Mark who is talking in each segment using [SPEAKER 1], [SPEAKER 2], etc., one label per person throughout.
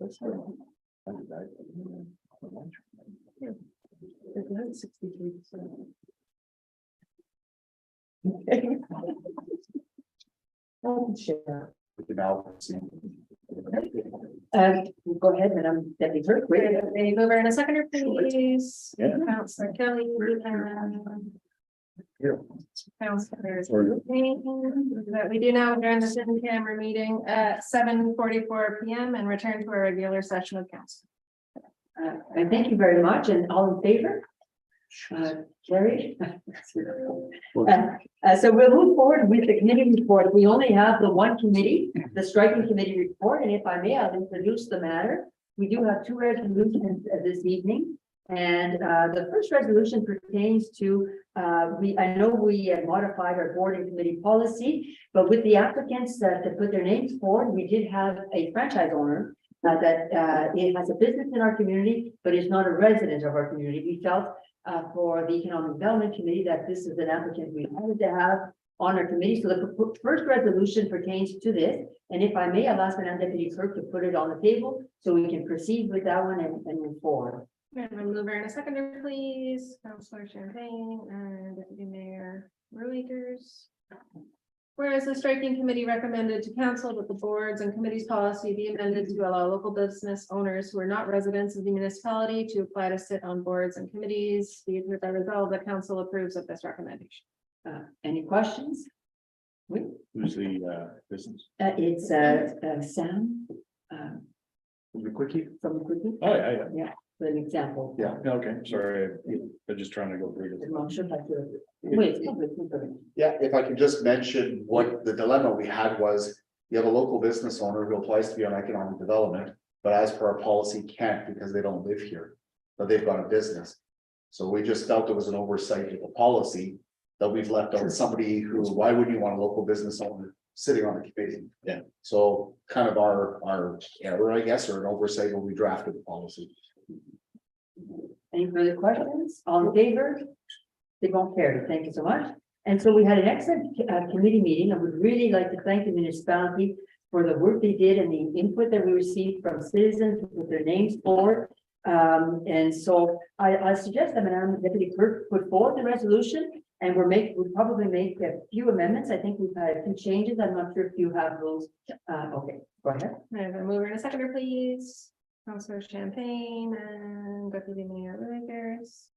[SPEAKER 1] 63%. Okay. I'll share. Go ahead, Madam Deputy Clerk.
[SPEAKER 2] Any mover and a seconder, please?
[SPEAKER 3] Yeah.
[SPEAKER 2] Councillor Kelly and Councillor. That we do now adjourn the in-camera meeting at 7:44 p.m. and return to our regular session of council.
[SPEAKER 1] And thank you very much, and all in favor? Carried. So we'll move forward with the committee report. We only have the one committee, the striking committee report, and if I may, I'll introduce the matter. We do have two resolutions this evening, and the first resolution pertains to, I know we had modified our board and committee policy, but with the applicants to put their names forward, we did have a franchise owner that it has a business in our community, but is not a resident of our community. We felt for the Economic Development Committee that this is an applicant we wanted to have on our committee. So the first resolution pertains to this. And if I may, I'll ask Madam Deputy Clerk to put it on the table so we can proceed with that one and move forward.
[SPEAKER 2] And a mover and a seconder, please. Councillor Champagne and Deputy Mayor Ruegers. Whereas the striking committee recommended to council that the boards and committees policy be amended to allow local business owners who are not residents of the municipality to apply to sit on boards and committees. Be it hereby resolved that council approves of this recommendation.
[SPEAKER 1] Any questions?
[SPEAKER 3] Who's the business?
[SPEAKER 1] It's Sam
[SPEAKER 3] The quickie?
[SPEAKER 1] from the Quickie.
[SPEAKER 3] Oh, yeah.
[SPEAKER 1] Yeah, for an example.
[SPEAKER 3] Yeah, okay, sorry, I'm just trying to go through this.
[SPEAKER 1] I'm sure that's a- Wait, wait.
[SPEAKER 4] Yeah, if I could just mention what the dilemma we had was, you have a local business owner who applies to be on economic development, but as per our policy can't because they don't live here, but they've got a business. So we just felt it was an oversight of the policy that we've left out somebody who, why wouldn't you want a local business owner sitting on the committee?
[SPEAKER 3] Yeah.
[SPEAKER 4] So kind of our error, I guess, or an oversight when we drafted the policy.
[SPEAKER 1] Any further questions? All in favor? They won't carry. Thank you so much. And so we had an excellent committee meeting. I would really like to thank the municipality for the work they did and the input that we received from citizens with their names forward. And so I suggest that Madam Deputy Clerk put forward the resolution, and we'll probably make a few amendments. I think we've had a few changes. I'm not sure if you have those. Okay, go ahead.
[SPEAKER 2] I have a mover and a seconder, please. Councillor Champagne and Deputy Mayor Ruegers.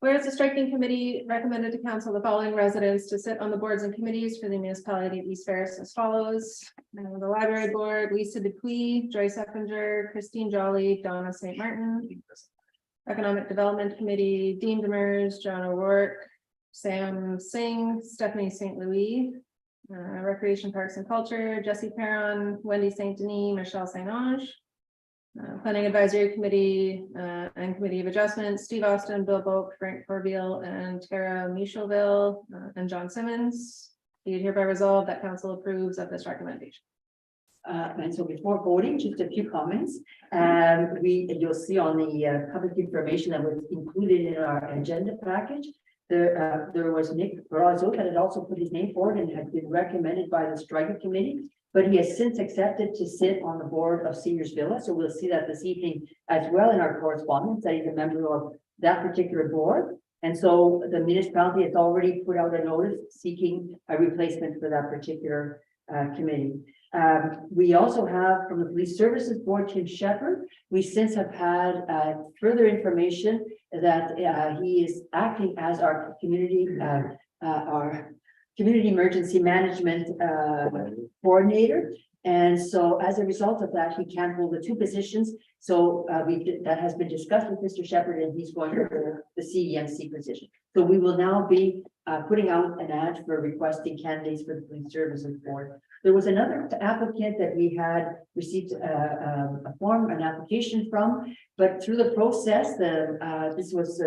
[SPEAKER 2] Whereas the striking committee recommended to council the following residents to sit on the boards and committees for the municipality of East Ferris as follows. The library board, Lisa Dupuy, Joyce Eppinger, Christine Jolly, Donna St. Martin. Economic Development Committee, Dean Demers, John O'Rourke, Sam Singh, Stephanie St. Louis. Recreation, Parks and Culture, Jesse Perron, Wendy St. Denis, Michelle St. Ange. Planning Advisory Committee and Committee of Adjustment, Steve Austin, Bill Boak, Frank Corbeil, and Tara Michelville and John Simmons. Be it hereby resolved that council approves of this recommendation.
[SPEAKER 1] And so before voting, just a few comments. You'll see on the public information that was included in our agenda package. There was Nick Brazzo that had also put his name forward and had been recommended by the striking committee, but he has since accepted to sit on the board of Seniors Villa. So we'll see that this evening as well in our correspondence that he's a member of that particular board. And so the municipality has already put out a notice seeking a replacement for that particular committee. We also have from the Police Services Board, Tim Shepherd. We since have had further information that he is acting as our community emergency management coordinator. And so as a result of that, he can hold the two positions. So that has been discussed with Mr. Shepherd, and he's going for the CEMC position. So we will now be putting out an ad for requesting candidates for the Police Services Board. There was another applicant that we had received an application from, but through the process, this was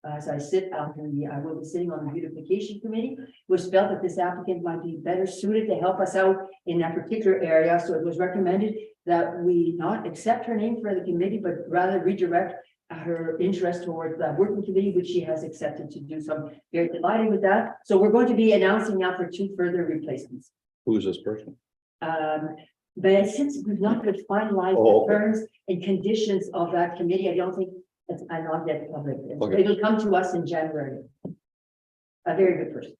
[SPEAKER 1] as I will be sitting on the beautification committee, was felt that this applicant might be better suited to help us out in that particular area. So it was recommended that we not accept her name for the committee, but rather redirect her interest towards the working committee, which she has accepted to do. So I'm very delighted with that. So we're going to be announcing now for two further replacements.
[SPEAKER 3] Who's this person?
[SPEAKER 1] But since we've not yet finalized
[SPEAKER 4] Oh,
[SPEAKER 1] the
[SPEAKER 4] okay.
[SPEAKER 1] terms and conditions of that committee, I don't think it's, I'm not yet public.
[SPEAKER 5] Okay.
[SPEAKER 1] It'll come to us in January. A very good person.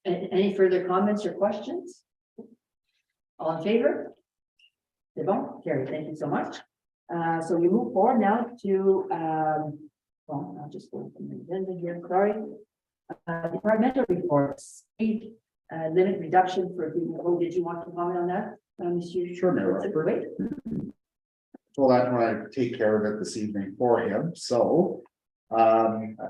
[SPEAKER 1] Any further comments or questions? All in favor? C'est bon, Carrie, thank you so much. So we move forward now to, well, I'll just go from the agenda here, sorry. Departmental reports, speed, limit reduction for, did you want to comment on that, Monsieur?
[SPEAKER 4] Sure, Mayor.
[SPEAKER 1] Wait.
[SPEAKER 4] Well, I'm going to take care of it this evening for him, so.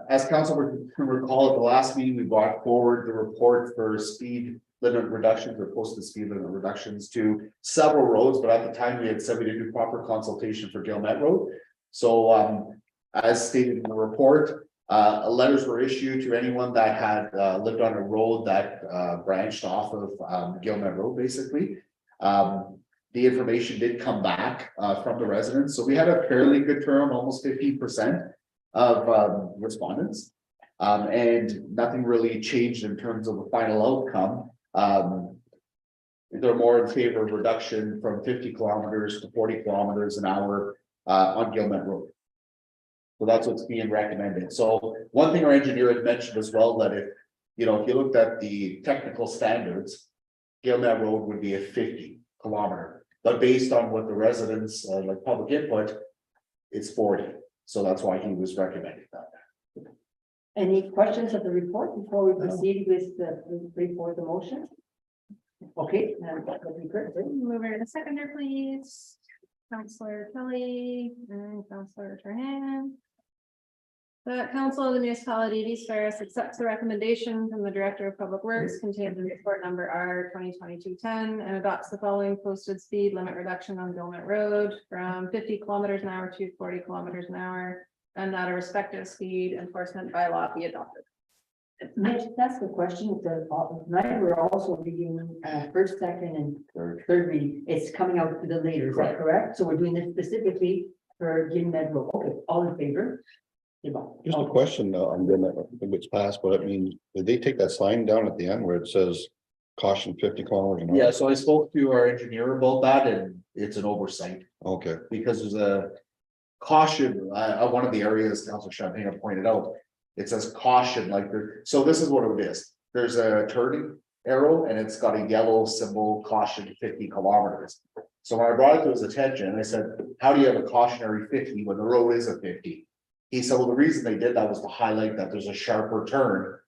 [SPEAKER 4] As council can recall, at the last meeting, we brought forward the report for speed limit reductions or posted speed limit reductions to several roads, but at the time we had said we didn't do proper consultation for Gilmet Road. So, as stated in the report, letters were issued to anyone that had lived on a road that branched off of Gilmet Road, basically. The information did come back from the residents, so we had a fairly good term, almost 15% of respondents. And nothing really changed in terms of the final outcome. They're more in favor of reduction from 50 kilometers to 40 kilometers an hour on Gilmet Road. So that's what's being recommended. So one thing our engineer had mentioned as well, that if you looked at the technical standards, Gilmet Road would be a 50 kilometer, but based on what the residents like public input, it's 40. So that's why he was recommending that.
[SPEAKER 1] Any questions of the report before we proceed with the report, the motion? Okay, that'd be great.
[SPEAKER 2] Mover and seconder, please. Counselor Kelly and Counselor Trahan. The Council of the Municipality of East Ferris accepts the recommendation from the Director of Public Works contained in report number R 2022-10 and adopts the following posted speed limit reduction on Gilmet Road from 50 kilometers an hour to 40 kilometers an hour, and that a respective speed enforcement bylaw be adopted.
[SPEAKER 1] Mitch, that's the question. Tonight we're also reading first, second, and third reading. It's coming out for the later, is that correct? So we're doing this specifically for Gilmet Road. Okay, all in favor?
[SPEAKER 5] Just a question on if it's passed, but I mean, did they take that sign down at the end where it says caution 50 kilometers an hour?
[SPEAKER 4] Yeah, so I spoke to our engineer about that, and it's an oversight
[SPEAKER 5] Okay,
[SPEAKER 4] because there's a caution, one of the areas Councilor Champagne pointed out. It says caution, like there, so this is what it is. There's a turning arrow and it's got a yellow symbol, caution 50 kilometers. So when I brought it to his attention, I said, how do you have a cautionary 50 when the road is a 50? He said, well, the reason they did that was to highlight that there's a sharper turn.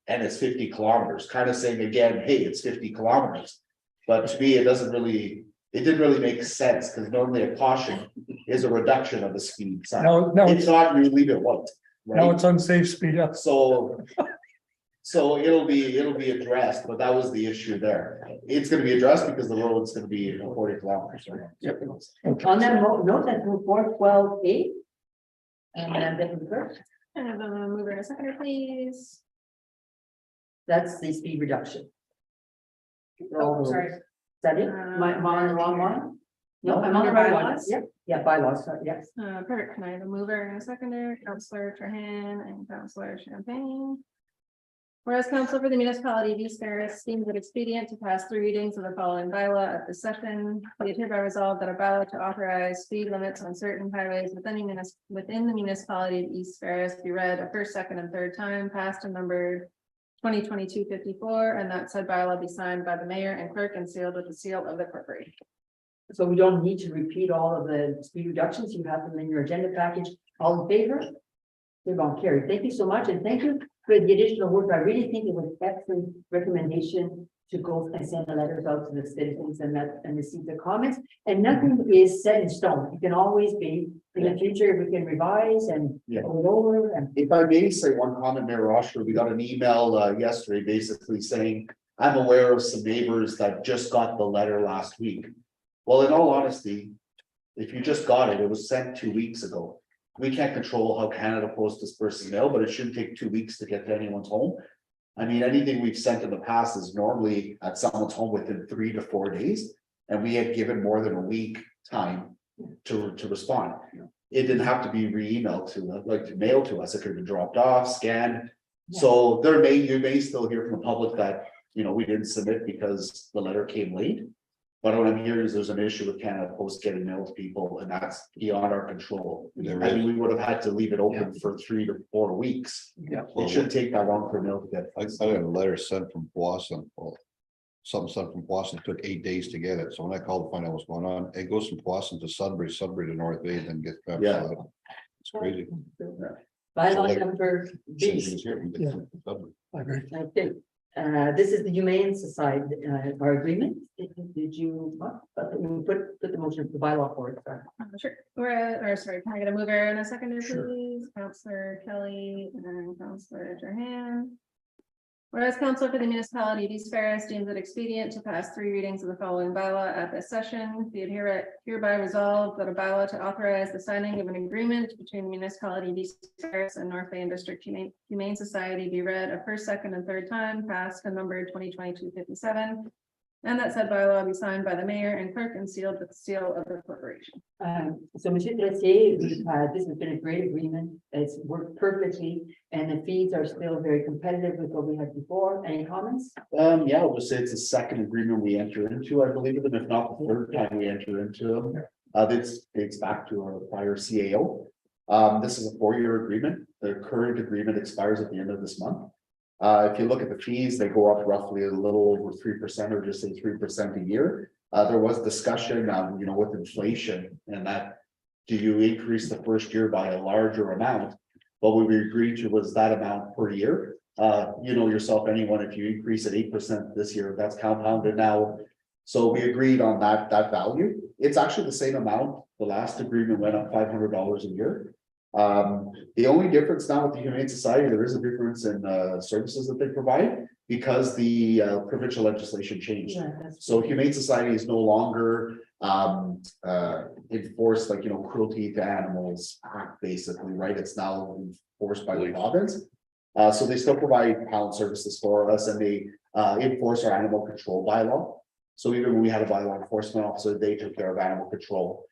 [SPEAKER 4] And it's 50 kilometers, kind of saying again, hey, it's 50 kilometers. But to me, it didn't really make sense, because normally a caution is a reduction of the speed sign.
[SPEAKER 6] No,
[SPEAKER 4] It's not, you leave it what,
[SPEAKER 6] now
[SPEAKER 4] right?
[SPEAKER 6] it's unsafe speed up.
[SPEAKER 4] So it'll be addressed, but that was the issue there. It's gonna be addressed because the road's gonna be 40 kilometers. Right?
[SPEAKER 1] On that note, that report 12A. And then first,
[SPEAKER 2] And mover and seconder, please.
[SPEAKER 1] that's the speed reduction.
[SPEAKER 2] Oh, sorry.
[SPEAKER 1] Is that it? Am I on the wrong one? No, I'm on the
[SPEAKER 2] Under
[SPEAKER 1] right one.
[SPEAKER 2] bylaws?
[SPEAKER 1] Yep, yeah, bylaws, sorry, yes.
[SPEAKER 2] Perfect. Can I have a mover and a seconder, Counselor Trahan and Counselor Champagne? Whereas Council for the Municipality of East Ferris deems it expedient to pass 3 readings of the following bylaw at this session, be it hereby resolved that a bylaw to authorize speed limits on certain highways within the municipality of East Ferris be read a first, second, and third time, passed and numbered 2022-54, and that said bylaw be signed by the mayor and clerk and sealed with the seal of the corporation.
[SPEAKER 1] So we don't need to repeat all of the speed reductions. You have them in your agenda package. All in favor? They're going carry. Thank you so much, and thank you for the additional work. I really think it was excellent recommendation to go and send the letters out to the citizens and receive the comments. And nothing is set in stone. It can always be in the future. We can revise and
[SPEAKER 4] Yeah.
[SPEAKER 1] go it over and.
[SPEAKER 4] If I may say one comment, Mayor Rocher, we got an email yesterday basically saying, I'm aware of some neighbors that just got the letter last week. Well, in all honesty, if you just got it, it was sent 2 weeks ago. We can't control how Canada Post disperses mail, but it shouldn't take 2 weeks to get to anyone's home. I mean, anything we've sent in the past is normally at someone's home within 3 to 4 days. And we had given more than a week time to respond. It didn't have to be re-emailed to mail to us. It could have been dropped off, scanned. So you may still hear from the public that we didn't submit because the letter came late. But what I'm hearing is there's an issue with Canada Post getting mail to people, and that's beyond our control.
[SPEAKER 5] There
[SPEAKER 4] I mean,
[SPEAKER 5] is.
[SPEAKER 4] we would have had to leave it open for 3 to 4 weeks.
[SPEAKER 1] Yeah.
[SPEAKER 4] It shouldn't take that long for mail to get.
[SPEAKER 5] I got a letter sent from Boston, well, something sent from Boston, took 8 days to get it, so when I called to find out what's going on, it goes from Boston to Sudbury, Sudbury to North Bay, then get.
[SPEAKER 4] Yeah.
[SPEAKER 5] It's crazy.
[SPEAKER 1] Bylaw number B.
[SPEAKER 5] Yeah.
[SPEAKER 1] Okay, this is the Humane Society, our agreement. Did you, put the motion for bylaw forward, sorry.
[SPEAKER 2] Sure, sorry, can I get a mover and a seconder,
[SPEAKER 5] Sure.
[SPEAKER 2] please? Counselor Kelly and Counselor Johan. Whereas Council for the Municipality of East Ferris deems it expedient to pass 3 readings of the following bylaw at this session, be it hereby resolved that a bylaw to authorize the signing of an agreement between the Municipality of East Ferris and North Bay and District Humane Society be read a first, second, and third time, passed and numbered 2022-57. And that said bylaw be signed by the mayor and clerk and sealed with the seal of the corporation.
[SPEAKER 1] So, Monsieur Tressier, this has been a great agreement. It's worked perfectly, and the fees are still very competitive with what we had before. Any comments?
[SPEAKER 4] Yeah, I'll just say it's the second agreement we enter into, I believe, them, if not the third time we enter into them. This dates back to our prior CAO. This is a 4-year agreement. The current agreement expires at the end of this month. If you look at the fees, they go up roughly a little over 3%, or just say 3% a year. There was discussion, with inflation and that, do you increase the first year by a larger amount? But what we agreed to was that amount per year. Yourself, anyone, if you increase at 8% this year, that's compounded now. So we agreed on that value. It's actually the same amount. The last agreement went up $500 a year. The only difference now with the Humane Society, there is a difference in services that they provide because the provincial legislation changed.
[SPEAKER 1] Yeah, that's-
[SPEAKER 4] So Humane Society is no longer enforced cruelty to animals act, basically, right? It's now enforced by the province. So they still provide pound services for us, and they enforce our animal control bylaw. So even when we had a bylaw enforcement officer, they took care of animal control.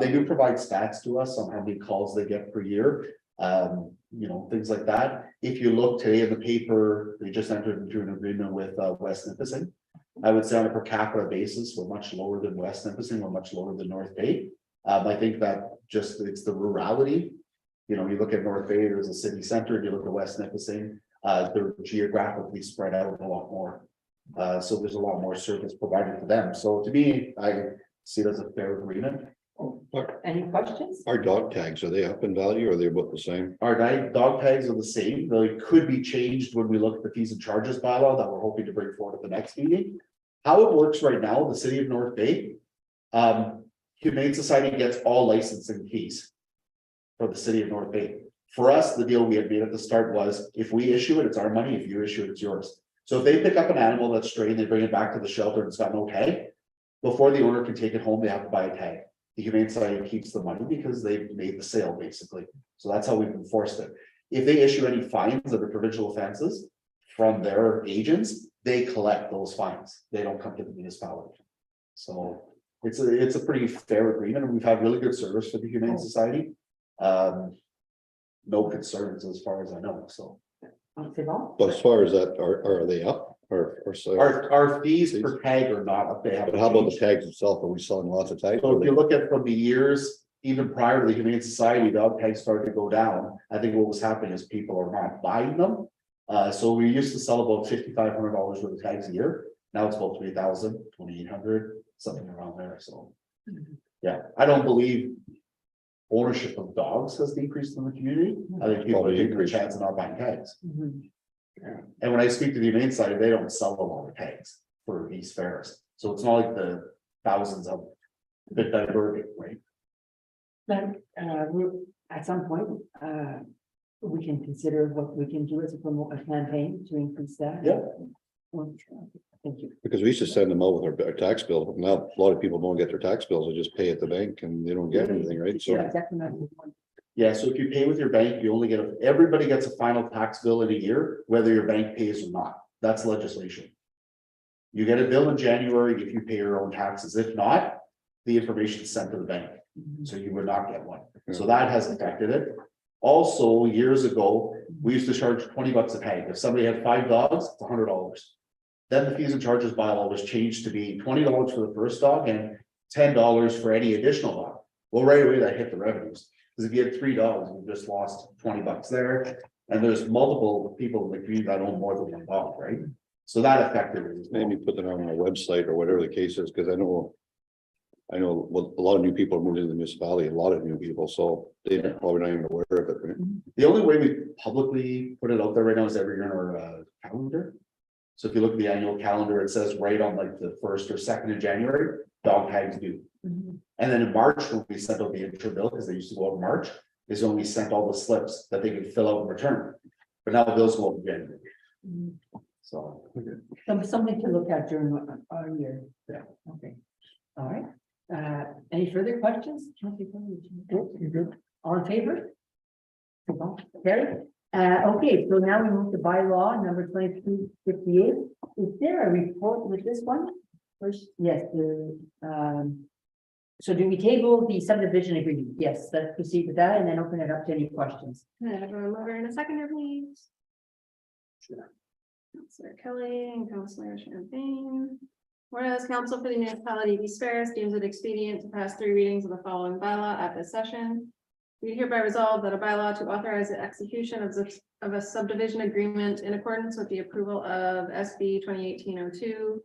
[SPEAKER 4] They do provide stats to us on how many calls they get per year, things like that. If you look today in the paper, they just entered into an agreement with West Nipissing. I would say on a per capita basis, we're much lower than West Nipissing, we're much lower than North Bay. I think that it's the rurality. You look at North Bay, there's a city center, you look at West Nipissing, they're geographically spread out a lot more. So there's a lot more service provided to them. So to me, I see it as a fair agreement.
[SPEAKER 1] Any questions?
[SPEAKER 5] Our dog tags, are they up in value or are they about the same?
[SPEAKER 4] Our dog tags are the same, though it could be changed when we look at the fees and charges bylaw that we're hoping to bring forward at the next meeting. How it works right now, the city of North Bay, Humane Society gets all licensing fees for the city of North Bay. For us, the deal we had made at the start was if we issue it, it's our money. If you issue it, it's yours. So if they pick up an animal that's stray, they bring it back to the shelter and it's got no tag. Before the owner can take it home, they have to buy a tag. The Humane Society keeps the money because they've made the sale, basically. So that's how we've enforced it. If they issue any fines of the provincial offenses from their agents, they collect those fines. They don't come to the municipality. So it's a pretty fair agreement, and we've had really good service for the Humane Society. No concerns as far as I know, so.
[SPEAKER 5] But as far as that, are they up or so?
[SPEAKER 4] Our fees per tag are not up. They have.
[SPEAKER 5] But how about the tags itself? Are we selling lots of tags?
[SPEAKER 4] So if you look at from the years, even prior to the Humane Society, dog tags started to go down. I think what was happening is people are not buying them. So we used to sell about $5,500 worth of tags a year. Now it's about 3,000, 2,800, something around there. So, yeah, I don't believe ownership of dogs has decreased in the community. I think people are taking a chance of not buying tags. And when I speak to the Humane Society, they don't sell a lot of tags for East Ferris. So it's not like the thousands of bit diverted, right?
[SPEAKER 1] But at some point, we can consider what we can do as a campaign to increase that.
[SPEAKER 4] Yeah.
[SPEAKER 1] Thank you.
[SPEAKER 5] Because we used to send them out with our tax bill. Now, a lot of people don't get their tax bills. They just pay at the bank and they don't get anything, right? So
[SPEAKER 1] Yeah, definitely.
[SPEAKER 4] Yeah, so if you pay with your bank, you only get everybody gets a final tax bill in a year, whether your bank pays or not. That's legislation. You get a bill in January if you pay your own taxes. If not, the information is sent to the bank. So you would not get one. So that has affected it. Also, years ago, we used to charge $20 a tag. If somebody had 5 dogs, it's $100. Then the fees and charges bylaw was changed to be $20 for the first dog and $10 for any additional dog. Well, right away that hit the revenues, because if you had 3 dogs, you just lost $20 there. And there's multiple people in the community that own more than one dog, right? So that affected it as well.
[SPEAKER 5] Maybe put that on our website or whatever the case is, because I know well, a lot of new people are moving into the municipality, a lot of new people, so they're probably not even aware of it, right?
[SPEAKER 4] The only way we publicly put it out there right now is every year in our calendar. So if you look at the annual calendar, it says right on like the 1st or 2nd of January, dog tags due.
[SPEAKER 1] Mhm.
[SPEAKER 4] And then in March, when we sent out the intro bill, because they used to go out in March, is when we sent all the slips that they could fill out and return. But now the bills go out in January,
[SPEAKER 1] Mhm.
[SPEAKER 4] so.
[SPEAKER 1] Something to look at during our year.
[SPEAKER 4] Yeah.
[SPEAKER 1] Okay, all right. Any further questions? All in favor? Carry. Okay, so now we move to bylaw number 2258. Is there a report with this one? First, yes, so do we table the subdivision agreement? Yes, let's proceed with that and then open it up to any questions.
[SPEAKER 2] Can I have a mover and a seconder, please? Sure. Councillor Kelly and Councillor Champagne. Whereas council for the municipality of East Ferris deems it expedient to pass 3 readings of the following bylaw at this session. We hereby resolve that a bylaw to authorize the execution of a subdivision agreement in accordance with the approval of SB 2018-02.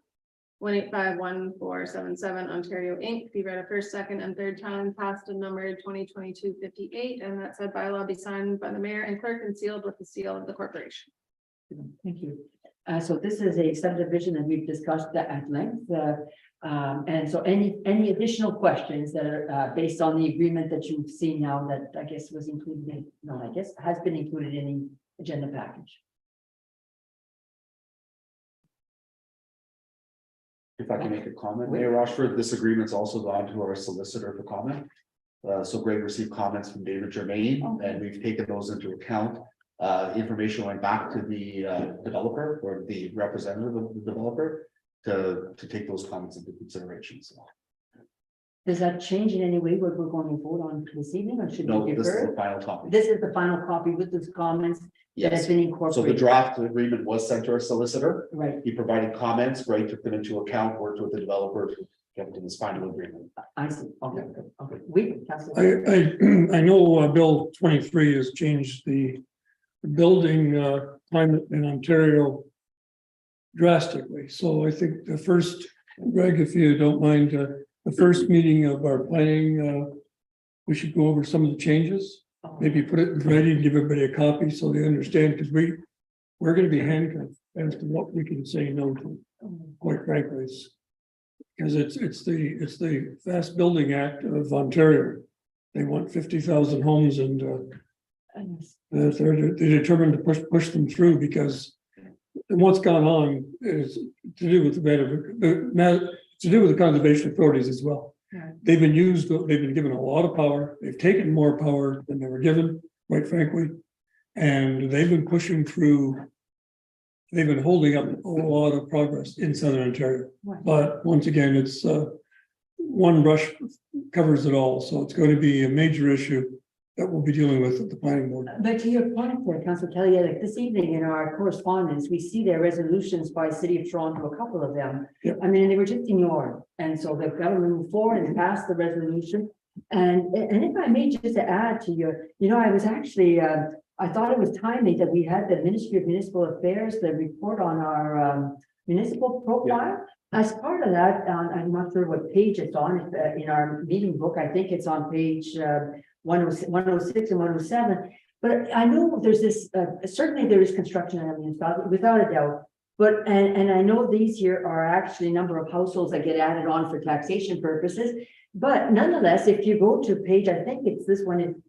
[SPEAKER 2] 1851477 Ontario Inc. be read a first, second, and third time, passed and numbered 2022-58, and that said bylaw be signed by the mayor and clerk and sealed with the seal of the corporation.
[SPEAKER 1] Thank you. So this is a subdivision that we've discussed at length. And so any additional questions that are based on the agreement that you've seen now that I guess was included in, no, I guess has been included in the agenda package.
[SPEAKER 4] If I can make a comment, Mayor Rochford, this agreement's also gone to our solicitor for comment. So Greg received comments from David Germain, and we've taken those into account. Information went back to the developer or the representative of the developer to take those comments into consideration. So
[SPEAKER 1] Does that change in any way what we're going to vote on this evening, or should
[SPEAKER 4] no,
[SPEAKER 1] we
[SPEAKER 4] this is the
[SPEAKER 1] defer?
[SPEAKER 4] final copy.
[SPEAKER 1] This is the final copy with those comments that has
[SPEAKER 4] Yes.
[SPEAKER 1] been
[SPEAKER 4] So the
[SPEAKER 1] incorporated.
[SPEAKER 4] draft agreement was sent to our solicitor.
[SPEAKER 1] Right,
[SPEAKER 4] He provided comments, Greg took them into account, worked with the developer to get to this final agreement.
[SPEAKER 1] I see. Okay, okay. We, Councilor.
[SPEAKER 6] I know Bill 23 has changed the building climate in Ontario drastically. So I think the first, Greg, if you don't mind, the first meeting of our planning, we should go over some of the changes. Maybe put it in writing, give everybody a copy so they understand, because we're going to be handcuffed as to what we can say no to, quite frankly. Because it's the Fast Building Act of Ontario. They want 50,000 homes and they're determined to push them through because what's gone on is to do with the conservation authorities as well.
[SPEAKER 1] Right.
[SPEAKER 6] They've been given a lot of power. They've taken more power than they were given, quite frankly. And they've been pushing through. They've been holding up a lot of progress in Southern Ontario.
[SPEAKER 1] Right.
[SPEAKER 6] But once again, it's one brush covers it all. So it's going to be a major issue that we'll be dealing with at the planning board.
[SPEAKER 1] But to your point there, Councilor Kelly, like this evening in our correspondence, we see their resolutions by City of Toronto, a couple of them.
[SPEAKER 6] Yep.
[SPEAKER 1] I mean, they were just ignored. And so they've got to move forward and pass the resolution. And if I may just to add to I was actually, I thought it was timely that we had the Ministry of Municipal Affairs, the report on our municipal profile. As part of that, I'm not sure what page it's on, in our meeting book, I think it's on page 106 and 107. But I know there's this, certainly there is construction in the municipality, without a doubt. But, and I know these here are actually a number of households that get added on for taxation purposes. But nonetheless, if you go to page, I think it's this one,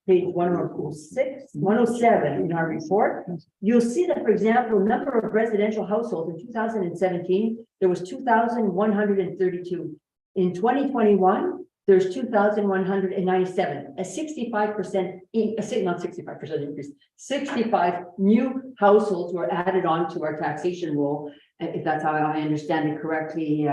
[SPEAKER 1] page 106, 107 in our report, you'll see that, for example, number of residential households in 2017, there was 2,132. In 2021, there's 2,197, a 65%, not 65% increase, 65 new households were added on to our taxation roll, if that's how I understand it correctly,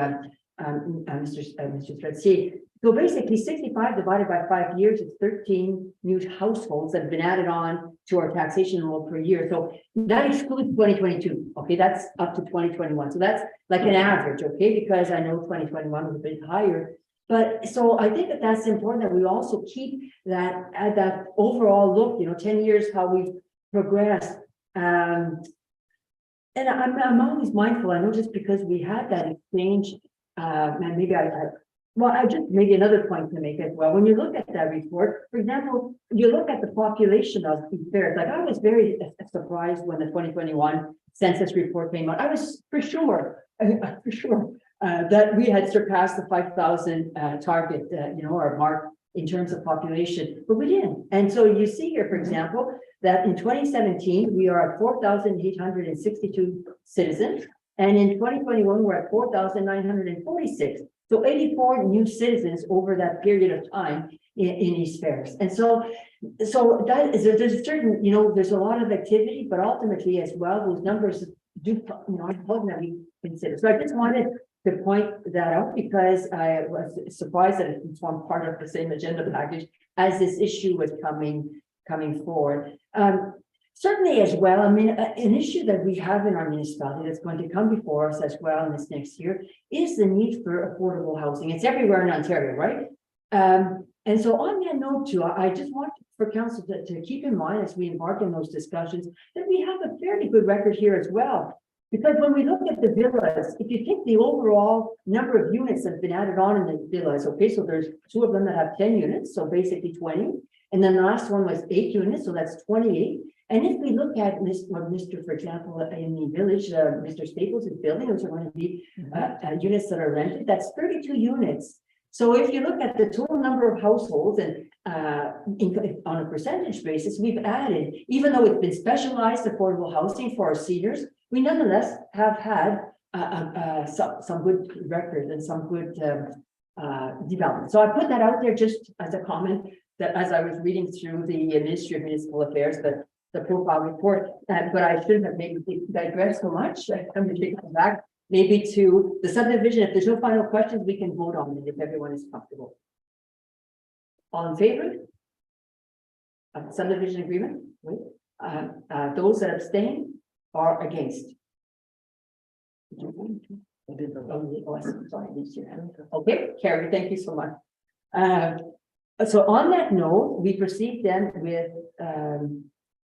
[SPEAKER 1] Mr. Threadseed. So basically 65 divided by 5 years is 13 new households that have been added on to our taxation roll per year. So that excludes 2022. Okay, that's up to 2021. So that's like an average, okay, because I know 2021 was a bit higher. But so I think that that's important that we also keep that at that overall look, 10 years, how we've progressed. And I'm always mindful, I know just because we had that exchange, and maybe I just maybe another point to make as well. When you look at that report, for example, you look at the population of these fairs, like I was very surprised when the 2021 census report came out. I was for sure that we had surpassed the 5,000 target, or mark in terms of population, but we didn't. And so you see here, for example, that in 2017, we are at 4,862 citizens. And in 2021, we're at 4,946. So 84 new citizens over that period of time in these fairs. And so that is, there's a certain, there's a lot of activity, but ultimately as well, those numbers do, ultimately consider. So I just wanted to point that out because I was surprised that it's one part of the same agenda package as this issue was coming forward. Certainly as well, I mean, an issue that we have in our municipality that's going to come before us as well in this next year is the need for affordable housing. It's everywhere in Ontario, right? And so on that note too, I just want for council to keep in mind as we embark on those discussions that we have a fairly good record here as well. Because when we look at the villas, if you take the overall number of units that have been added on in the villas, okay, so there's 2 of them that have 10 units, so basically 20. And then the last one was 8 units, so that's 28. And if we look at Mr. For example, in the village, Mr. Staples is building, those are going to be units that are rented, that's 32 units. So if you look at the total number of households and on a percentage basis, we've added, even though it's been specialized affordable housing for our seniors, we nonetheless have had some good records and some good development. So I put that out there just as a comment that as I was reading through the Ministry of Municipal Affairs, the profile report, but I shouldn't have maybe digressed so much. I'm going to take it back maybe to the subdivision. If there's no final questions, we can vote on it if everyone is comfortable. All in favor of subdivision agreement? Wait. Those that abstain or against? Okay, Carrie, thank you so much. So on that note, we proceed then with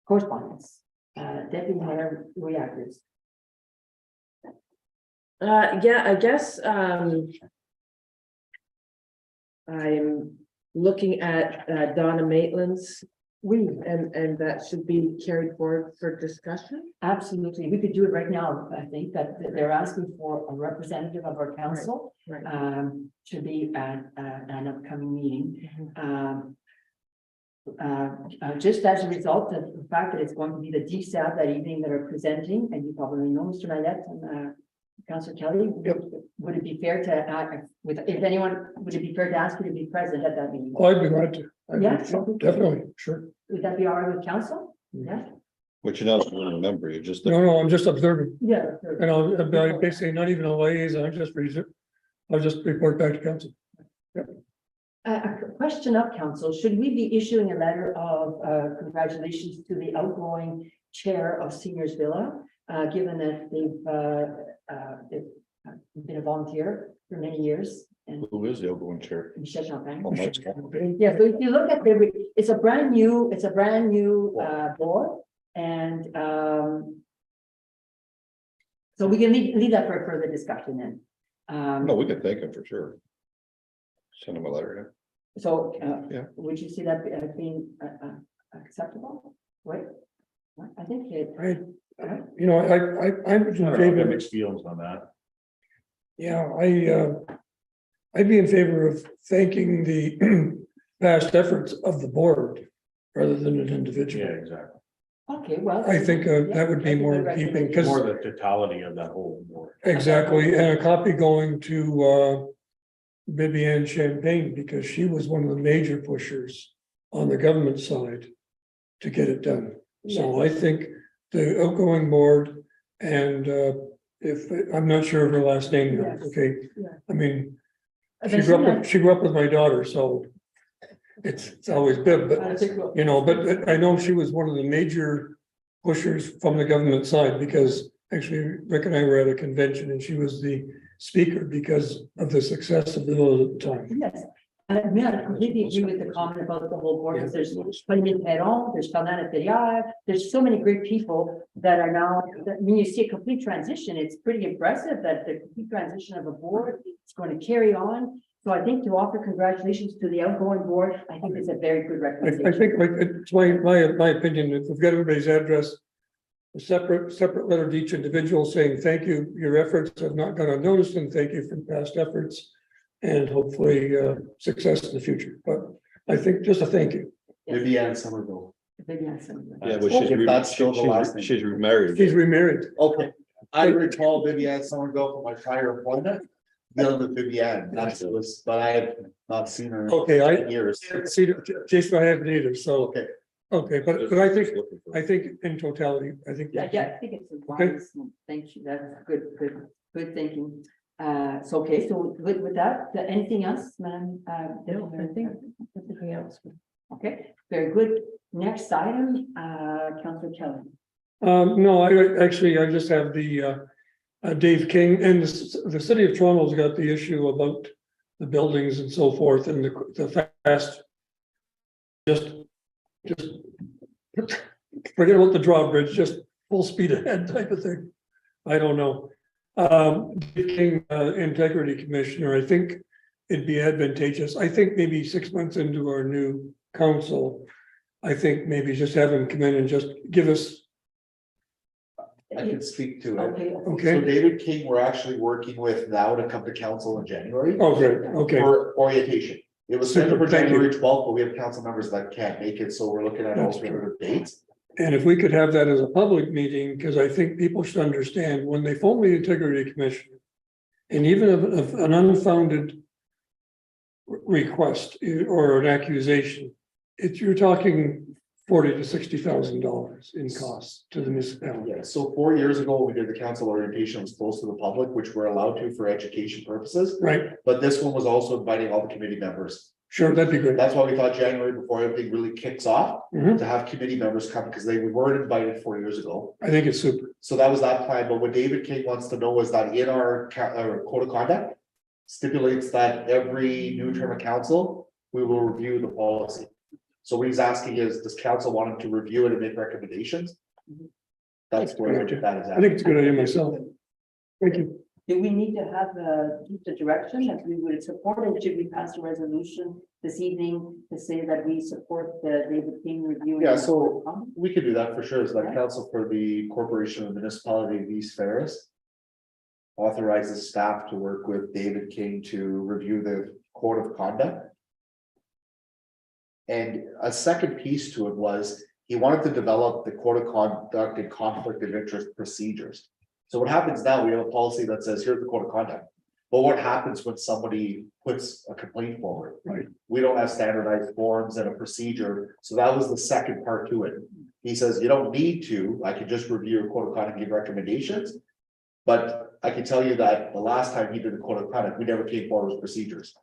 [SPEAKER 1] correspondence. Deputy Mayor Louis Akers.
[SPEAKER 7] Yeah, I guess I'm looking at Donna Maitland's, and that should be carried forward for discussion.
[SPEAKER 1] Absolutely, we could do it right now. I think that they're asking for a representative of our council
[SPEAKER 7] Right.
[SPEAKER 1] to be at an upcoming meeting. Just as a result of the fact that it's going to be the DSAB that evening that are presenting, and you probably know Mr. Mallette and Councillor Kelly.
[SPEAKER 6] Yep.
[SPEAKER 1] Would it be fair to would it be fair to ask you to be present at that meeting?
[SPEAKER 6] Oh, I'd be glad to.
[SPEAKER 1] Yeah.
[SPEAKER 6] Definitely, sure.
[SPEAKER 1] Would that be all right with council? Yeah.
[SPEAKER 5] But you're not a member, you're just.
[SPEAKER 6] No, I'm just observing.
[SPEAKER 1] Yeah.
[SPEAKER 6] And I'll basically not even a liaison, I'll just report back to council.
[SPEAKER 1] A question of council, should we be issuing a letter of congratulations to the outgoing chair of Seniors Villa, given that they've been a volunteer for many years? And
[SPEAKER 5] Who is the outgoing chair?
[SPEAKER 1] Michelle Champagne.
[SPEAKER 5] Oh, Mike's gone.
[SPEAKER 1] Yeah, so if you look at it's a brand new board, and so we can leave that for further discussion then.
[SPEAKER 5] No, we can thank him for sure. Send him a letter.
[SPEAKER 1] So,
[SPEAKER 5] Yeah.
[SPEAKER 1] would you see that as being acceptable? Right? I think it.
[SPEAKER 6] I'm in
[SPEAKER 3] I have
[SPEAKER 6] favor.
[SPEAKER 3] mixed feelings on that.
[SPEAKER 6] Yeah, I'd be in favor of thanking the past efforts of the board rather than an
[SPEAKER 3] Yeah,
[SPEAKER 6] individual.
[SPEAKER 3] exactly.
[SPEAKER 1] Okay, well.
[SPEAKER 6] I think that would be
[SPEAKER 1] I think
[SPEAKER 6] more
[SPEAKER 1] the
[SPEAKER 6] in keeping, because
[SPEAKER 3] More the totality of that whole board.
[SPEAKER 6] exactly, and a copy going to Vivian Champagne, because she was one of the major pushers on the government side to get it done. So I think the outgoing board and if, I'm not sure of her last name,
[SPEAKER 1] Yes.
[SPEAKER 6] okay?
[SPEAKER 1] Yeah.
[SPEAKER 6] I mean,
[SPEAKER 1] But
[SPEAKER 6] she grew up with my daughter, so it's always been, but, you know, but I know she was one of the major pushers from the government side, because actually Rick and I were at a convention and she was the speaker because of the success of the village at the time.
[SPEAKER 1] Yes, and I completely agree with the comment about the whole board, because there's Pauline Perron, there's Fernanda Ferrière, there's so many great people that are now, when you see a complete transition, it's pretty impressive that the complete transition of a board is going to carry on. So I think to offer congratulations to the outgoing board, I think it's a very good
[SPEAKER 6] I
[SPEAKER 1] recommendation.
[SPEAKER 6] think, like, it's my opinion, if we've got everybody's address, a separate letter to each individual saying, thank you, your efforts have not gone unnoticed, and thank you for past efforts. And hopefully, success in the future, but I think just a thank you.
[SPEAKER 4] Vivian Somerville.
[SPEAKER 1] Maybe I said that.
[SPEAKER 5] Yeah, but
[SPEAKER 4] If that's still the last name.
[SPEAKER 5] she's remarried.
[SPEAKER 6] She's remarried.
[SPEAKER 4] Okay, I recall Vivian Somerville from my prior appointment, dealing with Vivian, that's it was, but I have not seen her
[SPEAKER 6] Okay,
[SPEAKER 4] in years.
[SPEAKER 6] See, Jason, I haven't either, so,
[SPEAKER 4] Okay,
[SPEAKER 6] okay, but I think in totality, I think.
[SPEAKER 1] Yeah, I think it's a wise, thank you, that's good thinking. So, okay, so with that, anything else, ma'am?
[SPEAKER 7] No, I think nothing else.
[SPEAKER 1] Okay, very good. Next item, Councillor Kelly.
[SPEAKER 6] No, I just have the Dave King, and the city of Toronto's got the issue about the buildings and so forth, and the fast. Just forget about the drawbridge, just full speed ahead type of thing. I don't know. Dave King, Integrity Commissioner, I think it'd be advantageous. I think maybe 6 months into our new council, I think maybe just have him come in and just give us.
[SPEAKER 4] I can speak to it.
[SPEAKER 1] Okay.
[SPEAKER 4] So
[SPEAKER 6] Okay.
[SPEAKER 4] David King, we're actually working with now to come to council in January
[SPEAKER 6] Oh, great. Okay.
[SPEAKER 4] for orientation. It was scheduled for
[SPEAKER 6] Thank you.
[SPEAKER 4] January 12th, but we have council members that can't make it, so we're looking at
[SPEAKER 6] That's
[SPEAKER 4] alternative dates.
[SPEAKER 6] And if we could have that as a public meeting, because I think people should understand when they phone the Integrity Commission. And even if an unfounded request or an accusation, you're talking $40,000 to $60,000 in costs to the municipality.
[SPEAKER 4] Yeah, so 4 years ago, when we did the council orientation, it was closed to the public, which we're allowed to for education purposes.
[SPEAKER 6] Right,
[SPEAKER 4] But this one was also inviting all the committee members.
[SPEAKER 6] sure, that'd be great.
[SPEAKER 4] That's why we thought January, before everything really kicks off,
[SPEAKER 6] Mhm.
[SPEAKER 4] to have committee members come, because they weren't invited 4 years ago.
[SPEAKER 6] I think it's super.
[SPEAKER 4] So that was that plan, but what David King wants to know is that in our code of conduct stipulates that every new term of council, we will review the policy. So what he's asking is, does council want him to review it and make recommendations? That's where that is
[SPEAKER 6] I think it's a good idea myself. Thank you.
[SPEAKER 1] Do we need to have the direction that we would support it? Should we pass a resolution this evening to say that we support the David King review?
[SPEAKER 4] Yeah, so we could do that for sure, it's like council for the Corporation of Municipality of East Ferris. Authorizes staff to work with David King to review the code of conduct. And a second piece to it was, he wanted to develop the code of conduct and conflict of interest procedures. So what happens now, we have a policy that says, here's the code of conduct. But what happens when somebody puts a complaint forward?
[SPEAKER 6] Right.
[SPEAKER 4] We don't have standardized forms and a procedure, so that was the second part to it. He says, you don't need to, I could just review your code of conduct and give recommendations. But I can tell you that the last time he did the code of conduct, we never came forward with procedures.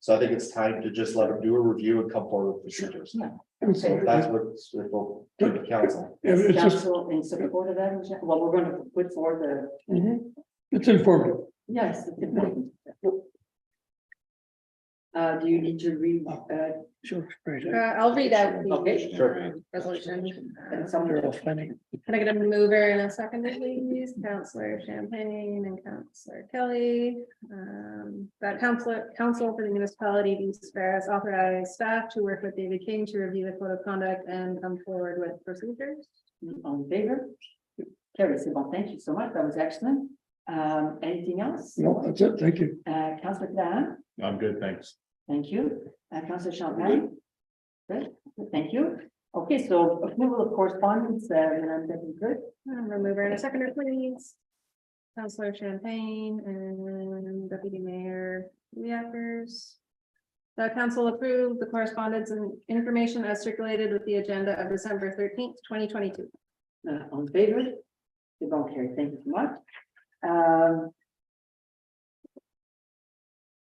[SPEAKER 4] So I think it's time to just let him do a review and come forward with procedures.
[SPEAKER 1] Yeah.
[SPEAKER 4] So that's what we'll do the council.
[SPEAKER 6] Yeah, it's just,
[SPEAKER 1] Council in support of that, well, we're gonna put forward
[SPEAKER 6] it's informative.
[SPEAKER 1] yes. Do you need to read,
[SPEAKER 6] Sure, right.
[SPEAKER 2] I'll read out
[SPEAKER 1] Okay,
[SPEAKER 2] the
[SPEAKER 4] sure.
[SPEAKER 2] resolution.
[SPEAKER 1] and someone else?
[SPEAKER 2] Can I get a mover and a seconder, please? Councillor Champagne and Councillor Kelly. That council for the municipality of East Ferris authorize staff to work with David King to review the code of conduct and come forward with procedures.
[SPEAKER 1] On favor? Carrie, bon, thank you so much, that was excellent. Anything else?
[SPEAKER 6] No, that's it. Thank you.
[SPEAKER 1] Councillor Cahan?
[SPEAKER 3] I'm good, thanks.
[SPEAKER 1] Thank you. Councillor Champagne? Good, thank you. Okay, so approval of correspondence, and I'm getting good.
[SPEAKER 2] Remover and a seconder, please. Councillor Champagne and Deputy Mayor Leakers. The council approved the correspondence and information as circulated with the agenda of December 13th, 2022.
[SPEAKER 1] On favor? Bon, Carrie, thank you so much.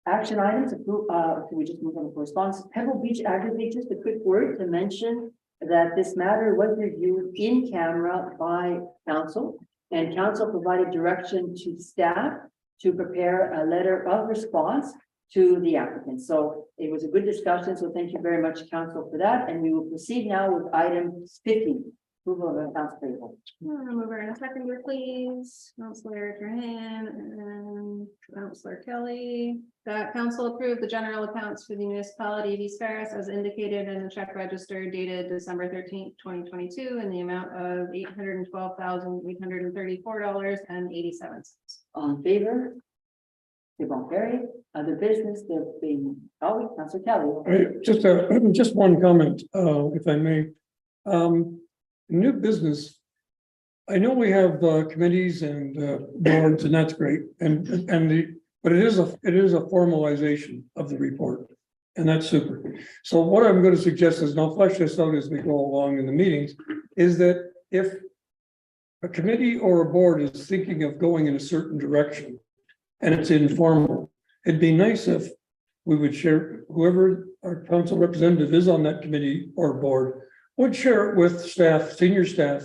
[SPEAKER 1] Action items, can we just move on to correspondence? Pebble Beach aggregate, just a quick word to mention that this matter was reviewed in camera by council. And council provided direction to staff to prepare a letter of response to the applicant. So it was a good discussion. So thank you very much, council, for that. And we will proceed now with item 15. Approval of accounts payable.
[SPEAKER 2] Mover and a seconder, please. Counselor Trahan and Counselor Kelly. That council approved the general accounts for the municipality of East Ferris as indicated in the check register dated December 13th, 2022, in the amount of $812,834.87.
[SPEAKER 1] All in favor? They won't carry. Other business, there being, Councilor Kelly.
[SPEAKER 6] Just one comment, if I may. New business. I know we have committees and boards, and that's great, but it is a formalization of the report. And that's super. So what I'm going to suggest is, and I'll flesh this out as we go along in the meetings, is that if a committee or a board is thinking of going in a certain direction and it's informal, it'd be nice if we would share, whoever our council representative is on that committee or board would share it with staff, senior staff,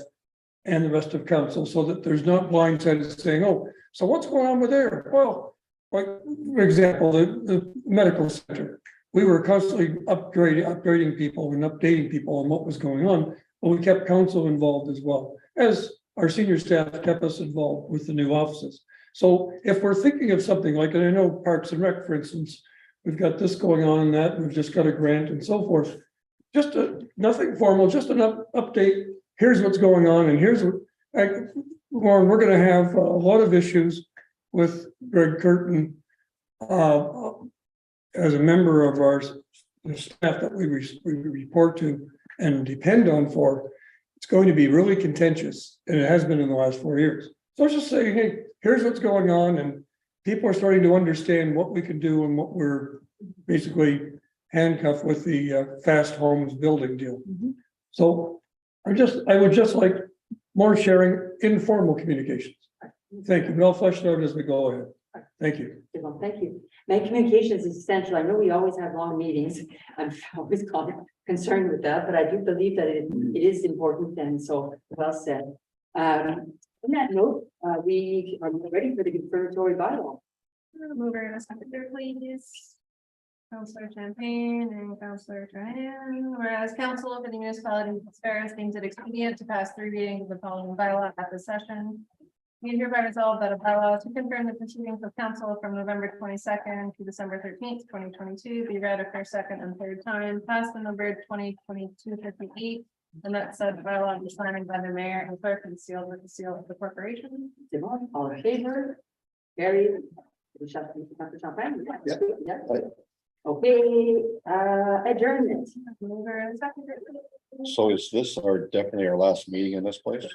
[SPEAKER 6] and the rest of council, so that there's not blindsided saying, oh, so what's going on with there? Well, like, for example, the medical center, we were constantly upgrading people and updating people on what was going on, but we kept council involved as well, as our senior staff kept us involved with the new offices. So if we're thinking of something like, and I know Parks and Rec, for instance, we've got this going on and that, we've just got a grant and so forth. Just nothing formal, just an update. Here's what's going on, and here's what, Warren, we're gonna have a lot of issues with Greg Curtin. As a member of our staff that we report to and depend on for, it's going to be really contentious, and it has been in the last 4 years. So just saying, hey, here's what's going on, and people are starting to understand what we can do and what we're basically handcuffed with the fast homes building deal. So I would just like more sharing, informal communications. Thank you, but I'll flesh it out as we go ahead. Thank you.
[SPEAKER 1] Well, thank you. My communications is essential. I know we always have long meetings. I'm always concerned with that, but I do believe that it is important, and so well said. On that note, we are ready for the confirmatory bylaw.
[SPEAKER 2] Mover and a seconder, please. Counselor Champagne and Counselor Trahan, whereas council for the municipality of East Ferris deems it expedient to pass 3 readings of the following bylaw at this session. We hereby resolve that a bylaw to confirm the proceedings of council from November 22nd to December 13th, 2022 be read a first, second, and third time, passed and numbered 2022-58, and that said bylaw be signed by the mayor and clerk and sealed with the seal of the corporation.
[SPEAKER 1] All in favor? Carried. Okay, adjournment.
[SPEAKER 2] Mover and seconder.
[SPEAKER 5] So is this definitely our last meeting in this place?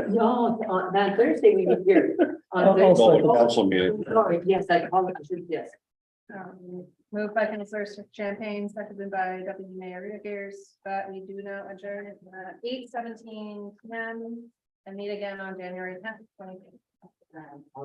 [SPEAKER 1] No, on Thursday we meet here. On
[SPEAKER 6] I'll
[SPEAKER 1] Thursday.
[SPEAKER 6] second.
[SPEAKER 5] Council meeting.
[SPEAKER 1] Sorry, yes, I apologize, yes.
[SPEAKER 2] Moved by Councilor Champagne, seconded by Deputy Mayor Rickers, that we do now adjourn at 8:17 p.m. and meet again on January 10th, 2020.